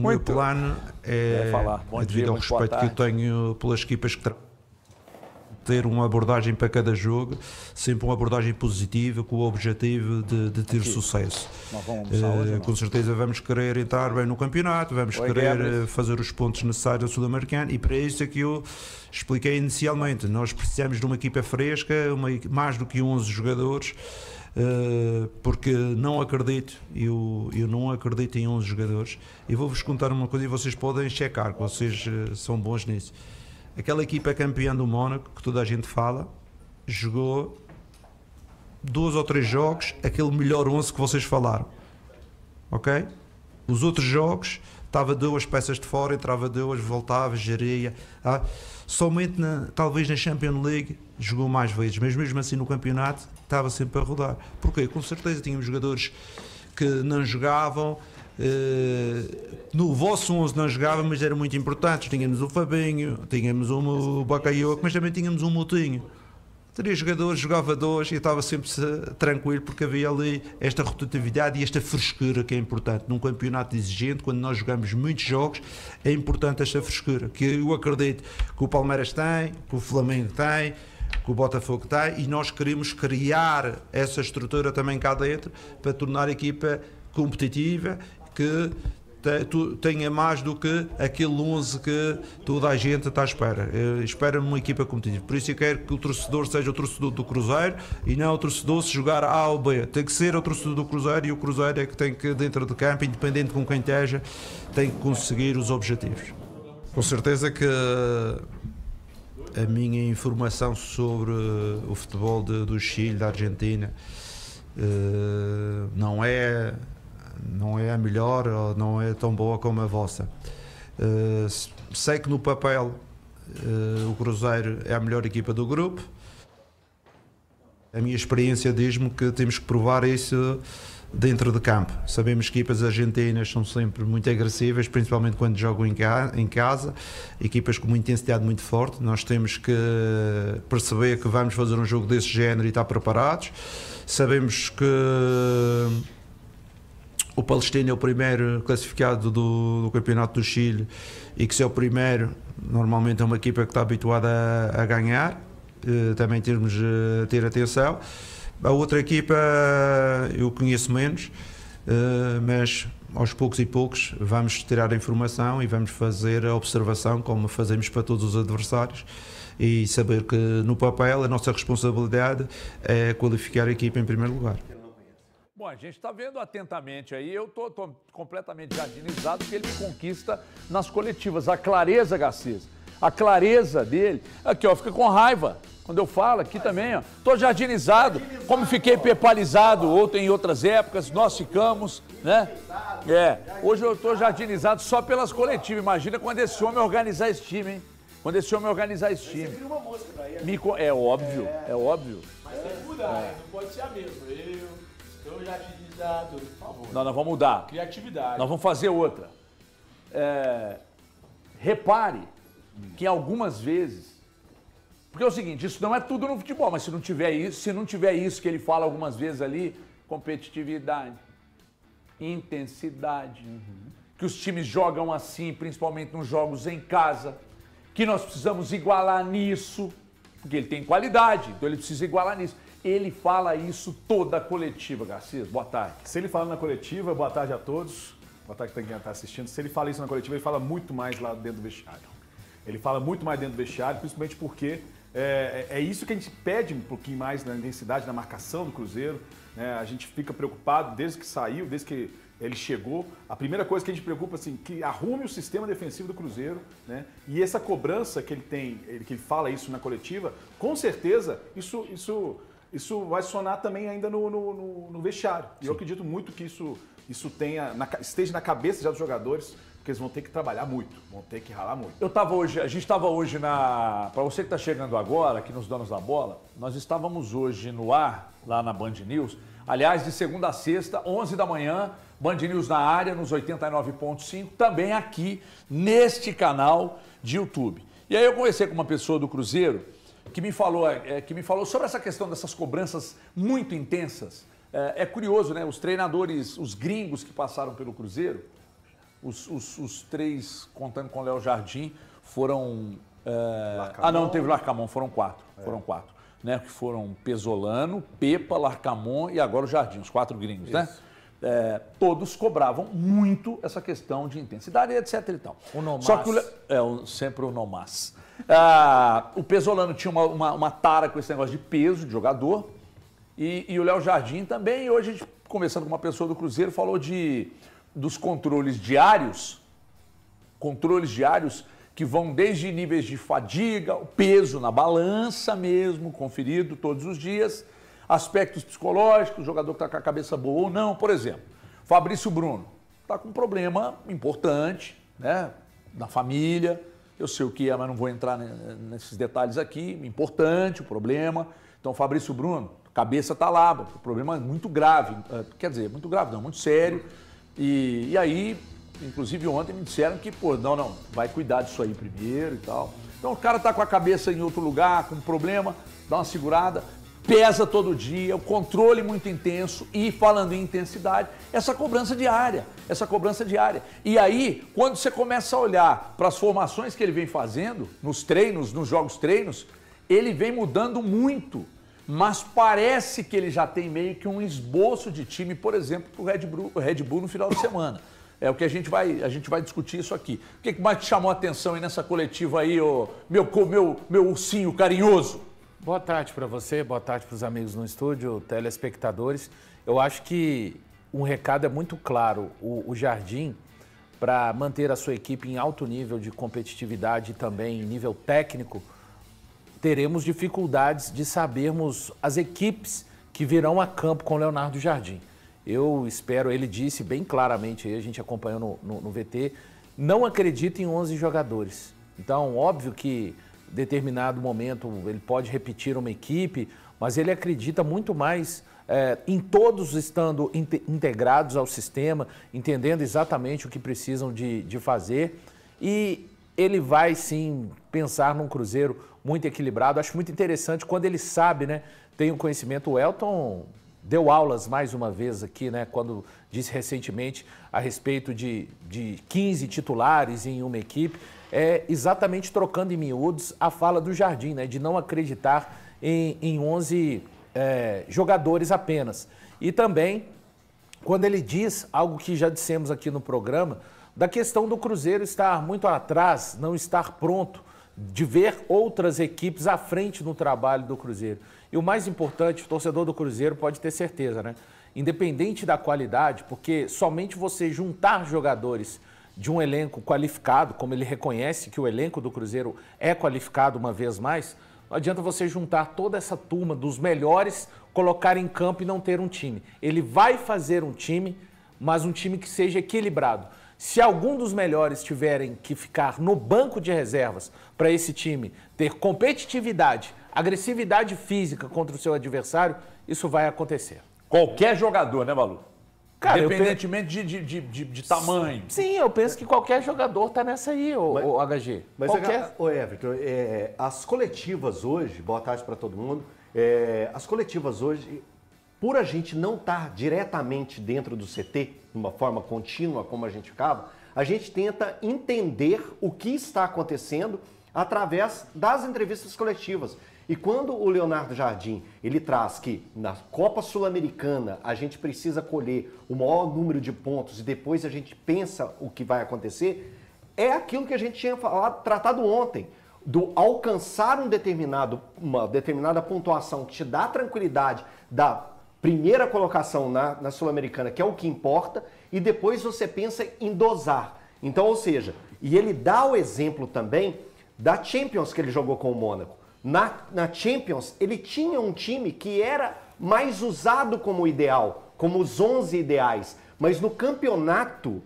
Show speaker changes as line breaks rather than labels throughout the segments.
O meu plano é, devido ao respeito que eu tenho pelas equipas que ter uma abordagem para cada jogo, sempre uma abordagem positiva, com o objetivo de ter sucesso. Com certeza vamos querer entrar bem no campeonato, vamos querer fazer os pontos necessários ao Sul-Americano, e para isso é que eu expliquei inicialmente. Nós precisamos de uma equipa fresca, mais do que 11 jogadores, porque não acredito, eu não acredito em 11 jogadores, e vou-vos contar uma coisa e vocês podem checar, que vocês são bons nisso. Aquela equipa campeã do Mónaco, que toda a gente fala, jogou 2 ou 3 jogos, aquele melhor 11 que vocês falaram, ok? Os outros jogos, estava 2 peças de fora, entrava 2, voltava, geria. Somente, talvez na Champions League, jogou mais vezes, mas mesmo assim no campeonato, estava sempre a rodar. Porquê? Com certeza tínhamos jogadores que não jogavam. No vosso 11 não jogava, mas eram muito importantes. Tínhamos o Fabinho, tínhamos o Bakayoko, mas também tínhamos o Moutinho. 3 jogadores, jogava 2 e estava sempre tranquilo, porque havia ali esta rotatividade e esta frescura que é importante. Num campeonato exigente, quando nós jogamos muitos jogos, é importante esta frescura, que eu acredito que o Palmeiras tem, que o Flamengo tem, que o Botafogo tem, e nós queremos criar essa estrutura também cá dentro para tornar a equipa competitiva, que tenha mais do que aquele 11 que toda a gente está à espera. Espera-me uma equipa competitiva. Por isso eu quero que o torcedor seja o torcedor do Cruzeiro e não o torcedor se jogar A ou B. Tem que ser o torcedor do Cruzeiro, e o Cruzeiro é que tem que, dentro de campo, independente com quem esteja, tem que conseguir os objetivos. Com certeza que a minha informação sobre o futebol do Chile, da Argentina, não é a melhor, ou não é tão boa como a vossa. Sei que no papel o Cruzeiro é a melhor equipa do grupo. A minha experiência diz-me que temos que provar isso dentro de campo. Sabemos que equipas argentinas são sempre muito agressivas, principalmente quando jogam em casa, equipas com uma intensidade muito forte. Nós temos que perceber que vamos fazer um jogo desse género e estar preparados. Sabemos que o Palestino é o primeiro classificado do Campeonato do Chile, e que se é o primeiro, normalmente é uma equipa que está habituada a ganhar. Também temos de ter atenção. A outra equipa eu conheço menos, mas aos poucos e poucos vamos tirar a informação e vamos fazer a observação, como fazemos para todos os adversários, e saber que no papel a nossa responsabilidade é qualificar a equipa em primeiro lugar.
Bom, a gente está vendo atentamente aí, eu tô completamente jardinizado, porque ele me conquista nas coletivas. A clareza, Garcês, a clareza dele, aqui ó, fica com raiva quando eu falo aqui também, ó. Tô jardinizado, como fiquei pepalizado em outras épocas, nós ficamos, né? Hoje eu tô jardinizado só pelas coletivas. Imagina quando esse homem organizar esse time, hein? Quando esse homem organizar esse time.
Você uma mosca pra ele.
É óbvio, é óbvio.
Mas tem que mudar, não pode ser a mesma. Eu jardinizado, por favor.
Não, nós vamos mudar.
Criatividade.
Nós vamos fazer outra. Repare que algumas vezes, porque é o seguinte, isso não é tudo no futebol, mas se não tiver isso que ele fala algumas vezes ali, competitividade, intensidade, que os times jogam assim, principalmente nos jogos em casa, que nós precisamos igualar nisso, porque ele tem qualidade, então ele precisa igualar nisso. Ele fala isso toda a coletiva, Garcês. Boa tarde.
Se ele fala na coletiva, boa tarde a todos. Boa tarde para quem está assistindo. Se ele fala isso na coletiva, ele fala muito mais lá dentro do vestiário. Ele fala muito mais dentro do vestiário, principalmente porque é isso que a gente pede um pouquinho mais na intensidade, na marcação do Cruzeiro. Né? A gente fica preocupado desde que saiu, desde que ele chegou. A primeira coisa que a gente preocupa, assim, que arrume o sistema defensivo do Cruzeiro, né? E essa cobrança que ele tem, que ele fala isso na coletiva, com certeza isso vai sonar também ainda no vestiário. E eu acredito muito que isso esteja na cabeça já dos jogadores, porque eles vão ter que trabalhar muito, vão ter que ralar muito.
A gente estava hoje para você que está chegando agora, aqui nos Donos da Bola, nós estávamos hoje no ar, lá na Band News, aliás, de segunda a sexta, 11 da manhã, Band News na área, nos 89.5, também aqui neste canal de YouTube. E aí eu conversei com uma pessoa do Cruzeiro, que me falou sobre essa questão dessas cobranças muito intensas. É curioso, né? Os treinadores, os gringos que passaram pelo Cruzeiro, Os 3, contando com o Léo Jardim, foram... não teve Larcamon, foram 4. Foram 4. Né? Que foram Pesolano, Pepa, Larcamon e agora o Jardim, os 4 gringos, né? Todos cobravam muito essa questão de intensidade, etc. e tal.
O Nomás.
Só que sempre o Nomás. O Pesolano tinha uma tara com esse negócio de peso de jogador e o Léo Jardim também. E hoje, a gente, conversando com uma pessoa do Cruzeiro, falou dos controles diários que vão desde níveis de fadiga, o peso na balança mesmo, conferido todos os dias, aspectos psicológicos, o jogador que está com a cabeça boa ou não. Por exemplo, Fabrício Bruno está com um problema importante, né, na família. Eu sei o que é, mas não vou entrar nesses detalhes aqui. Importante o problema. Então, Fabrício Bruno, a cabeça está lá, o problema é muito grave. Quer dizer, muito grave não, muito sério. E aí, inclusive ontem me disseram que, não, vai cuidar disso aí primeiro e tal. Então, o cara está com a cabeça em outro lugar, com um problema, dá uma segurada. Pesa todo dia, o controle muito intenso e, falando em intensidade, essa cobrança diária. E aí, quando você começa a olhar para as formações que ele vem fazendo, nos treinos, nos jogos treinos, ele vem mudando muito, mas parece que ele já tem meio que um esboço de time, por exemplo, para o Red Bull no final de semana. É o que a gente vai discutir isso aqui. O que mais te chamou a atenção aí nessa coletiva aí, meu ursinho carinhoso?
Boa tarde para você, boa tarde para os amigos no estúdio, telespectadores. Eu acho que um recado é muito claro. O Jardim, para manter a sua equipe em alto nível de competitividade e também em nível técnico, teremos dificuldades de sabermos as equipes que virão a campo com o Leonardo Jardim. Eu espero, ele disse bem claramente, aí a gente acompanhou no VT, não acredita em 11 jogadores. Então, óbvio que determinado momento ele pode repetir uma equipe, mas ele acredita muito mais em todos estando integrados ao sistema, entendendo exatamente o que precisam de fazer, e ele vai sim pensar num Cruzeiro muito equilibrado. Acho muito interessante quando ele sabe, né, tem o conhecimento. O Elton deu aulas mais uma vez aqui, né, quando disse recentemente a respeito de 15 titulares em uma equipe, exatamente trocando em miúdos a fala do Jardim, né, de não acreditar em 11 jogadores apenas. E também, quando ele diz algo que já dissemos aqui no programa, da questão do Cruzeiro estar muito atrás, não estar pronto, de ver outras equipes à frente no trabalho do Cruzeiro. E o mais importante, o torcedor do Cruzeiro pode ter certeza, né? Independente da qualidade, porque somente você juntar jogadores de um elenco qualificado, como ele reconhece que o elenco do Cruzeiro é qualificado uma vez mais, não adianta você juntar toda essa turma dos melhores, colocar em campo e não ter um time. Ele vai fazer um time, mas um time que seja equilibrado. Se algum dos melhores tiverem que ficar no banco de reservas para esse time ter competitividade, agressividade física contra o seu adversário, isso vai acontecer.
Qualquer jogador, né, Balu? Cara, independentemente de tamanho.
Sim, eu penso que qualquer jogador está nessa aí, o HG.
Mas,
qualquer...
Everton, as coletivas hoje, boa tarde para todo mundo, as coletivas hoje, por a gente não estar diretamente dentro do CT, de uma forma contínua como a gente ficava, a gente tenta entender o que está acontecendo através das entrevistas coletivas. E quando o Leonardo Jardim, ele traz que na Copa Sul-Americana a gente precisa colher o maior número de pontos e depois a gente pensa o que vai acontecer, é aquilo que a gente tinha tratado ontem, do alcançar uma determinada pontuação que te dá tranquilidade da primeira colocação na Sul-Americana, que é o que importa, e depois você pensa em dosar. Então, ou seja, e ele dá o exemplo também da Champions que ele jogou com o Mônaco. Na Champions, ele tinha um time que era mais usado como ideal, como os 11 ideais, mas no campeonato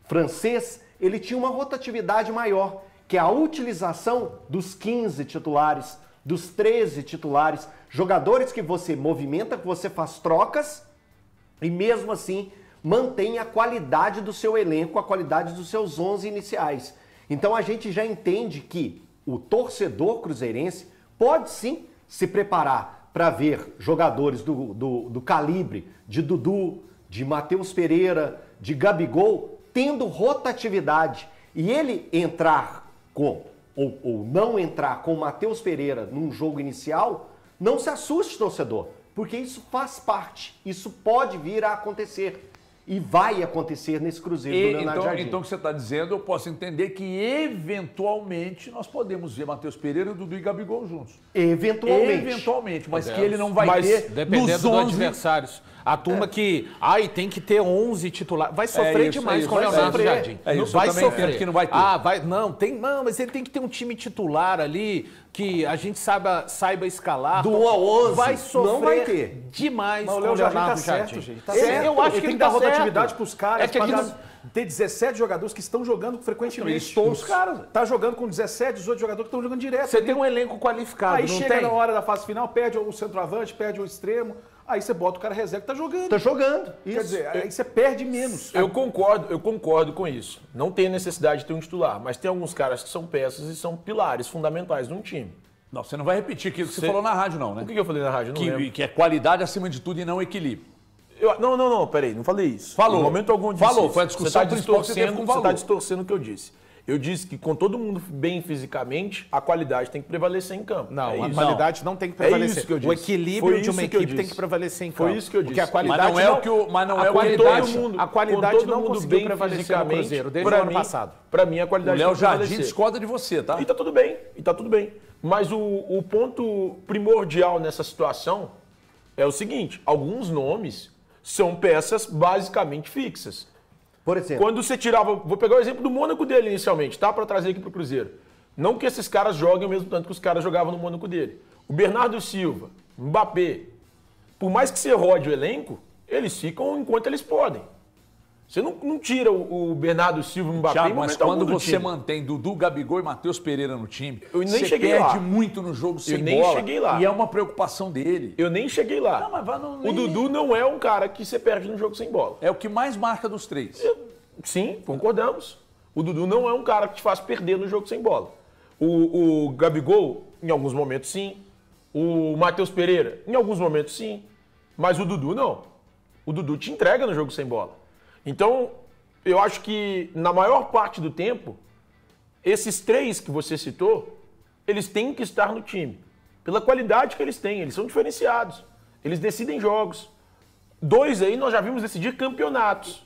francês, ele tinha uma rotatividade maior, que é a utilização dos 15 titulares, dos 13 titulares, jogadores que você movimenta, que você faz trocas e mesmo assim mantém a qualidade do seu elenco, a qualidade dos seus 11 iniciais. Então a gente já entende que o torcedor cruzeirense pode sim se preparar para ver jogadores do calibre de Dudu, de Matheus Pereira, de Gabigol tendo rotatividade, e ele entrar com, ou não entrar com o Matheus Pereira num jogo inicial, não se assuste, torcedor, porque isso faz parte, isso pode vir a acontecer. E vai acontecer nesse Cruzeiro do Leonardo Jardim.
Então, o que você está dizendo, eu posso entender que, eventualmente, nós podemos ver Matheus Pereira, Dudu e Gabigol juntos.
Eventualmente.
Mas que ele não vai ter
dependendo
nos 11...
dos adversários. A turma que, tem que ter 11 titulares. Vai sofrer demais com o Leonardo Jardim.
Vai sofrer. Que não vai ter.
Mas ele tem que ter um time titular ali, que a gente saiba escalar.
Do 1 ao 11,
vai sofrer
não vai ter.
demais
Mas
com
o Léo Jardim
Leonardo
tá
Jardim.
certo, gente. Tá certo.
Eu acho que
ele tem que
tá
dar rotatividade
certo.
pros caras,
que
ter 17 jogadores que estão jogando frequentemente.
Todos os caras.
Tá jogando com 17, 18 jogadores que estão jogando direto.
Você tem um elenco qualificado,
Aí
não
chega
tem?
na hora da fase final, perde o centroavante, perde o extremo, aí você bota o cara reserva que tá jogando.
Tá jogando.
Quer dizer, aí você perde menos.
Eu concordo com isso. Não tem necessidade de ter um titular, mas tem alguns caras que são peças e são pilares fundamentais de um time.
Não, você não vai repetir aquilo que você falou na rádio, não, né?
O que eu falei na rádio? Não lembro.
Que é qualidade acima de tudo e não equilíbrio.
Não, peraí, não falei isso.
Falou.
Em momento algum eu disse
Falou,
isso.
foi a discussão
Você
principal que você teve com o
Você
Valor.
está distorcendo o que eu disse. Eu disse que com todo mundo bem fisicamente, a qualidade tem que prevalecer em campo.
Não, a
isso.
qualidade não tem que
É
prevalecer.
isso que eu disse.
O equilíbrio de uma equipe tem que prevalecer em campo.
Foi isso que eu disse.
Porque a qualidade
Mas não é o que o- mas não é o que
a qualidade
com todo
não
mundo
conseguiu
bem
prevalecer no
fisicamente,
Cruzeiro desde o
pra
ano
mim-
passado.
Pra mim, a
O
qualidade
Léo
tem que
Jardim
prevalecer.
discorda de você, tá?
E tá tudo bem. Mas o ponto primordial nessa situação é o seguinte: alguns nomes são peças basicamente fixas.
Por exemplo,
Quando você tirava... Vou pegar o exemplo do Mônaco dele inicialmente, tá? Para trazer aqui pro Cruzeiro. Não que esses caras joguem o mesmo tanto que os caras jogavam no Mônaco dele. O Bernardo Silva, Mbappé, por mais que você rode o elenco, eles ficam enquanto eles podem. Você não tira o Bernardo Silva e o Mbappé
Thiago,
em
mas
momento algum
quando
do
você
time.
mantém Dudu, Gabigol e Matheus Pereira no time,
Eu nem
você
cheguei
perde
lá.
muito no jogo sem
nem
bola.
cheguei lá.
E é uma preocupação dele.
Eu nem cheguei lá.
Não, mas vai no-
O Dudu não é um cara que você perde no jogo sem bola.
É o que mais marca dos três.
Sim, concordamos. O Dudu não é um cara que te faz perder no jogo sem bola. O Gabigol, em alguns momentos, sim. O Matheus Pereira, em alguns momentos, sim. Mas o Dudu, não. O Dudu te entrega no jogo sem bola. Então, eu acho que, na maior parte do tempo, esses três que você citou, eles têm que estar no time. Pela qualidade que eles têm, eles são diferenciados. Eles decidem jogos. Dois aí nós já vimos decidir campeonatos.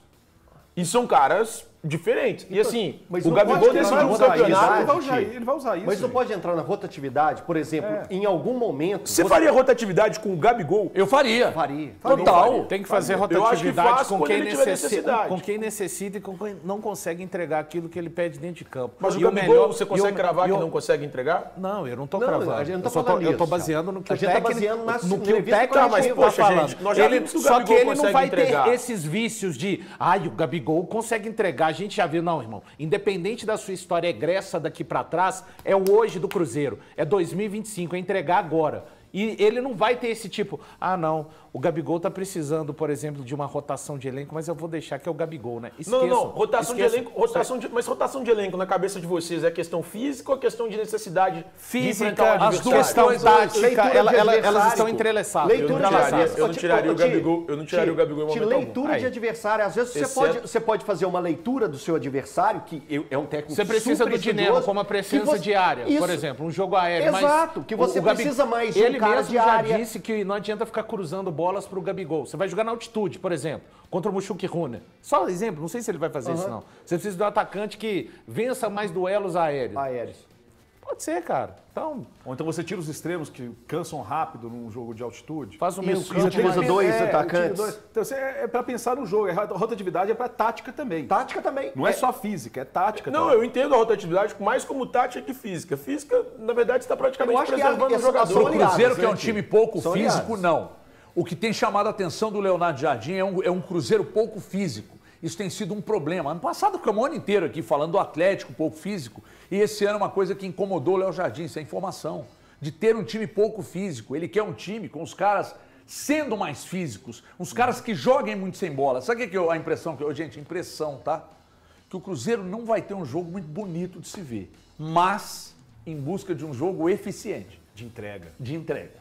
E são caras diferentes. E assim,
mas
o
não
Gabigol
pode
decidiu
entrar
um
na
campeonato.
rotatividade.
Ele vai usar isso.
mas não
gente.
pode entrar na rotatividade, por exemplo, em algum momento.
Você faria rotatividade com o Gabigol?
Eu faria.
Faria.
Total.
Tem que fazer
Eu acho que
rotatividade
faz
com
quando
quem,
ele tiver necessidade.
com quem necessita e com quem não consegue entregar aquilo que ele pede dentro de campo.
Mas o
E
Gabigol,
melhor-
você
e
consegue
o-
cravar
e
que
o-
não consegue entregar?
Não, eu não tô
Não,
cravando.
a gente não tá
eu só
falando
eu tô
isso,
baseando no que
a
o
gente tá
técnico,
baseando na-
no que
no
o
revista
técnico
coletivo.
mas,
Tá,
poxa,
gente,
falando.
nós já
Ele,
vimos que o
só que
Gabigol
ele não
consegue
vai ter
entregar.
esses vícios de, o Gabigol consegue entregar. A gente já viu, não, irmão. Independente da sua história egressa daqui pra trás, é o hoje do Cruzeiro. É 2025, é entregar agora. E ele não vai ter esse tipo, não, o Gabigol tá precisando, por exemplo, de uma rotação de elenco, mas eu vou deixar que é o Gabigol, né?
Não, rotação de elenco, mas rotação de elenco na cabeça de vocês é questão física ou é questão de necessidade de
física,
enfrentar o
as
adversário?
duas questão tática,
leitura de
elas
adversário.
estão entrelaçadas.
Leitura de
Eu não
adversário.
tiraria o Gabigol, eu não tiraria o Gabigol em
De
momento algum.
leitura de
Aí.
adversário. Às vezes
Exceto-
você pode fazer uma leitura do seu adversário, que é um técnico
Você precisa
super
do dinheiro
estudioso,
como a presença
que você-
diária, por
Isso.
exemplo, um jogo aéreo.
Exato,
mas
que você
o Gabi-
precisa mais de um
Ele
cara
mesmo
de
já
área.
disse que não adianta ficar cruzando bolas pro Gabigol. Você vai jogar na altitude, por exemplo, contra o Mushuki Rune. Só um exemplo, não sei se ele vai fazer isso não. Você precisa de um atacante que vença mais duelos aéreos.
Aéreos.
Pode ser, cara. Então,
Ou então você tira os extremos que cansam rápido num jogo de altitude.
faz o meio
Isso,
campo.
utiliza
mais-
dois
utiliza
atacantes.
dois. Então é para pensar no jogo. A rotatividade é para tática também.
Tática também.
Não é só física, é tática
Não,
também.
eu entendo a rotatividade mais como tática que física. Física, na verdade, está
Eu
praticamente
acho que
preservando o
essa-
jogador.
são
O Cruzeiro,
aliados,
que é um
né,
time
Tio?
pouco
São
físico,
aliados.
não. O que tem chamado a atenção do Leonardo Jardim é um Cruzeiro pouco físico. Isso tem sido um problema. Ano passado ficamos o ano inteiro aqui falando do Atlético pouco físico. E esse ano é uma coisa que incomodou o Léo Jardim, isso é informação. De ter um time pouco físico. Ele quer um time com os caras sendo mais físicos. Uns caras que joguem muito sem bola. Sabe o que é a impressão? Gente, impressão, tá? Que o Cruzeiro não vai ter um jogo muito bonito de se ver. Mas em busca de um jogo eficiente.
De entrega.
De entrega.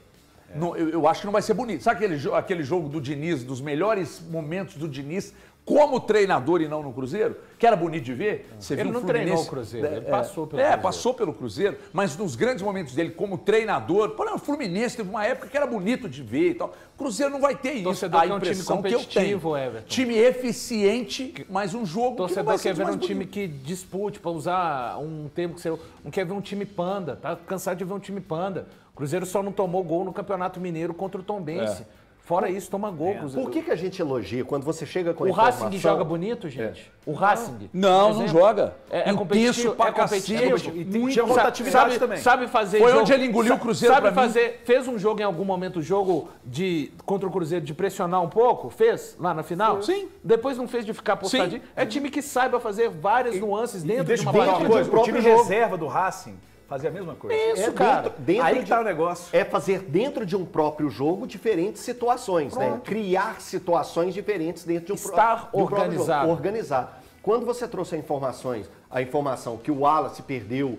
Eu acho que não vai ser bonito. Sabe aquele jogo do Diniz, dos melhores momentos do Diniz, como treinador e não no Cruzeiro, que era bonito de ver. Você
Ele
viu
não
o Fluminense,
treinou o Cruzeiro, ele passou pelo Cruzeiro.
Passou pelo Cruzeiro, mas nos grandes momentos dele como treinador, por exemplo, o Fluminense teve uma época que era bonito de ver e tal. O Cruzeiro não vai ter isso.
Torcedor
A
quer um time
impressão que eu tenho.
competitivo, Everton.
Time eficiente, mas um jogo que não
Torcedor
vai ser
quer ver
mais
um time
bonito.
que dispute, para usar um termo que você não quer ver um time panda, tá cansado de ver um time panda. O Cruzeiro só não tomou gol no Campeonato Mineiro contra o Tombense. Fora isso, toma gol. Cruzeiro.
Por que a gente elogia quando você chega com a
O
informação...
Racing joga bonito, gente? O Racing?
Não,
por
não
exemplo,
joga.
É competitivo,
pra cacete.
E tinha rotatividade também.
Sabe fazer
Foi
jogo,
onde ele engoliu o Cruzeiro
sabe
pra mim.
fazer, fez um jogo em algum momento, jogo contra o Cruzeiro de pressionar um pouco? Fez? Lá na final?
Sim.
Depois não fez de ficar postadinho? É time que saiba fazer várias nuances dentro de
Deixa
uma
eu falar
partida.
uma coisa, o time
próprio jogo.
reserva do Racing fazia a mesma coisa.
Isso, cara.
Aí que tá o negócio.
É fazer dentro de um próprio jogo diferentes situações, né? Criar situações diferentes dentro de um
Estar
de um próprio
organizado.
jogo. Organizar. Quando você trouxe a informação que o Wallace perdeu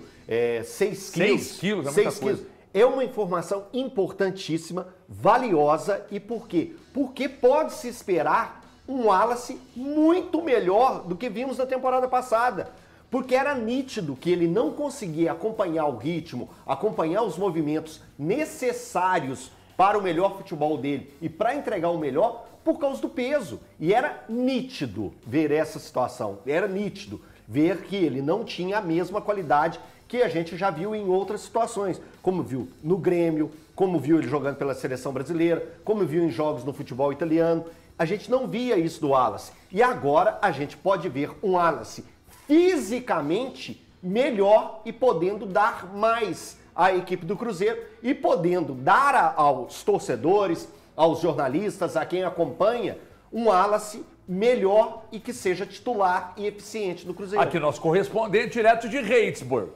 6 quilos.
6 quilos, é
6
muita coisa.
quilos. É uma informação importantíssima, valiosa. E por quê? Porque pode-se esperar um Wallace muito melhor do que vimos na temporada passada. Porque era nítido que ele não conseguia acompanhar o ritmo, acompanhar os movimentos necessários para o melhor futebol dele e para entregar o melhor por causa do peso. E era nítido ver essa situação, era nítido ver que ele não tinha a mesma qualidade que a gente já viu em outras situações, como viu no Grêmio, como viu ele jogando pela seleção brasileira, como viu em jogos no futebol italiano. A gente não via isso do Wallace. E agora a gente pode ver um Wallace fisicamente melhor e podendo dar mais à equipe do Cruzeiro e podendo dar aos torcedores, aos jornalistas, a quem acompanha, um Wallace melhor e que seja titular e eficiente do Cruzeiro.
Aqui, nosso correspondente direto de Reidsburg,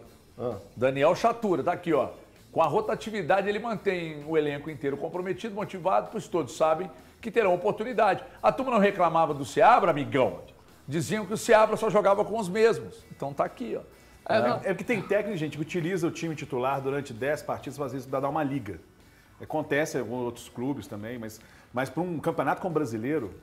Daniel Chatura, tá aqui, ó. Com a rotatividade, ele mantém o elenco inteiro comprometido, motivado, pois todos sabem que terão oportunidade. A turma não reclamava do Seabra, amigão. Diziam que o Seabra só jogava com os mesmos. Então tá aqui, ó.
É porque tem técnico, gente, que utiliza o time titular durante 10 partidas, às vezes, para dar uma liga. Acontece em alguns outros clubes também, mas para um campeonato como o brasileiro,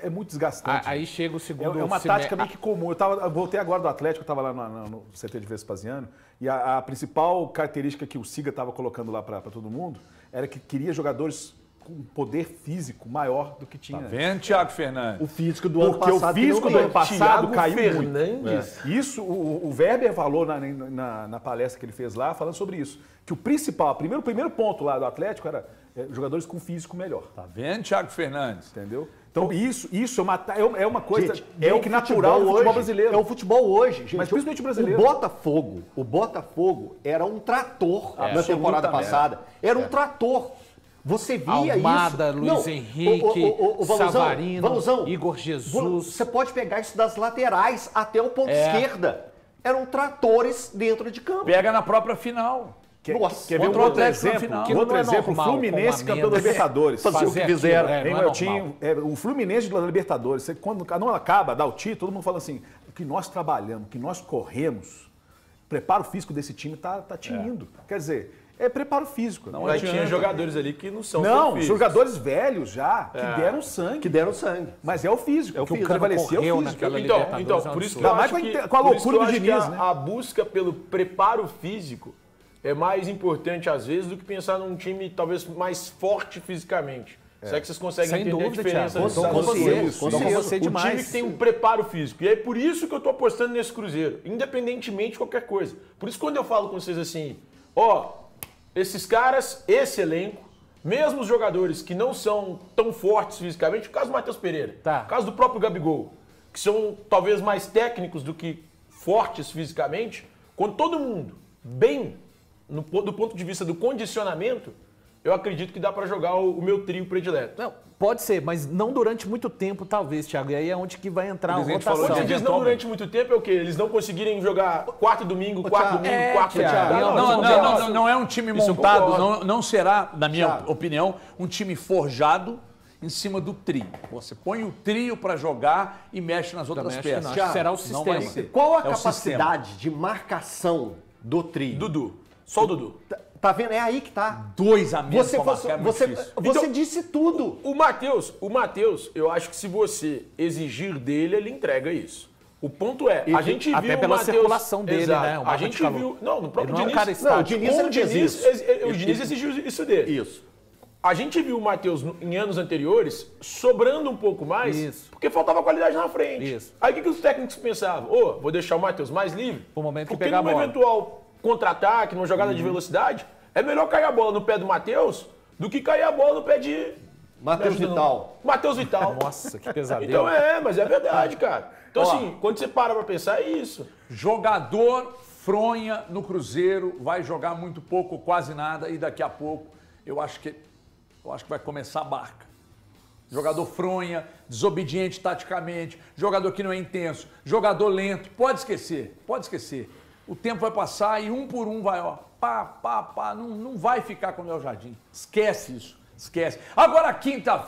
é muito desgastante.
Aí chega o segundo...
É uma tática meio que comum. Eu voltei agora do Atlético, eu estava lá no CT de Vespasiano, e a principal característica que o Siga estava colocando lá para todo mundo era que queria jogadores com poder físico maior do que tinha.
Tá vendo, Thiago Fernandes?
O físico do ano
Porque
passado...
o físico do ano passado caiu
Fernandes.
muito. Isso, o Weber falou na palestra que ele fez lá, falando sobre isso. Que o principal, o primeiro ponto lá do Atlético era jogadores com físico melhor.
Tá vendo, Thiago Fernandes?
Entendeu? Então isso é uma coisa
Gente,
meio que natural do futebol brasileiro.
É o futebol hoje, gente.
Mas principalmente o brasileiro.
O Botafogo era um trator na temporada passada. Era um trator. Você via
Almada,
isso.
Luiz Henrique, Savarino,
Valuzão,
Igor Jesus.
Você pode pegar isso das laterais até o ponto esquerda. Eram tratores dentro de campo.
Pega na própria final.
Nossa,
Quer ver um
contra o
outro
Atlético na
exemplo?
final.
Que não
Outro
é
exemplo, o
normal
Fluminense
com a
campeão da
Mendes.
Libertadores.
Fazer o que fizeram.
Não é normal.
O Fluminense da Libertadores, quando não acaba, dá o título, todo mundo fala assim, o que nós trabalhamos, o que nós corremos, o preparo físico desse time tá tinindo. Quer dizer, é preparo físico.
Mas tinha jogadores ali que não são
Não,
físicos.
jogadores velhos já, que deram sangue.
Que deram sangue.
Mas é o físico. O que
Cano
prevalecia é o
correu
físico.
naquela
Então,
Libertadores,
por isso que
Ainda
eu
mais
acho que,
com a
por isso
loucura
que eu
do
acho
Diniz,
que
né?
a busca pelo preparo físico é mais importante, às vezes, do que pensar num time talvez mais forte fisicamente. Será que vocês conseguem
Sem
entender
dúvida,
a diferença?
Thiago.
desses
Com
assuntos?
você, com você
O
demais.
time que tem um preparo físico. E é por isso que eu tô apostando nesse Cruzeiro, independentemente de qualquer coisa. Por isso, quando eu falo com vocês assim, esses caras, esse elenco, mesmo os jogadores que não são tão fortes fisicamente, o caso do Matheus Pereira, o caso do próprio Gabigol, que são talvez mais técnicos do que fortes fisicamente, quando todo mundo bem do ponto de vista do condicionamento, eu acredito que dá para jogar o meu trio predileto.
Não, pode ser, mas não durante muito tempo, talvez, Thiago. E aí é onde que vai entrar a rotação.
Quando você diz não durante muito tempo, é o quê? Eles não conseguirem jogar quarto e domingo, quarto domingo, quarto
Thiago.
Não é um time montado, não será, na minha opinião, um time forjado em cima do trio. Você põe o trio para jogar e mexe nas outras peças.
Será o
Não
sistema.
vai ser.
Qual a
É o
capacidade de marcação do trio?
Dudu. Só o Dudu.
Tá vendo? É aí que tá.
2 a menos
Você,
pra marcar é muito difícil.
você disse tudo.
O Matheus, eu acho que se você exigir dele, ele entrega isso. O ponto é, a gente viu
até pela
o Matheus,
circulação dele,
exato,
né? O
a gente viu, não, no próprio
ele não é um
Diniz,
cara estático.
Não, o Diniz, ele diz isso.
o Diniz exigiu isso dele.
Isso.
A gente viu o Matheus em anos anteriores sobrando um pouco mais,
Isso.
porque faltava qualidade na frente.
Isso.
Aí o que os técnicos pensavam? Vou deixar o Matheus mais livre,
Pro momento que
porque
pegar a
num
bola.
eventual contra-ataque, numa jogada de velocidade, é melhor cair a bola no pé do Matheus do que cair a bola no pé de...
Matheus Vital.
Matheus Vital.
Nossa, que pesadelo.
Então mas é verdade, cara. Então assim, quando você para pra pensar, é isso.
Jogador fronha no Cruzeiro, vai jogar muito pouco, quase nada, e daqui a pouco eu acho que vai começar a barca. Jogador fronha, desobediente taticamente, jogador que não é intenso, jogador lento, pode esquecer. O tempo vai passar e um por um vai, não vai ficar com o Léo Jardim. Esquece isso, esquece. Agora quinta-feira.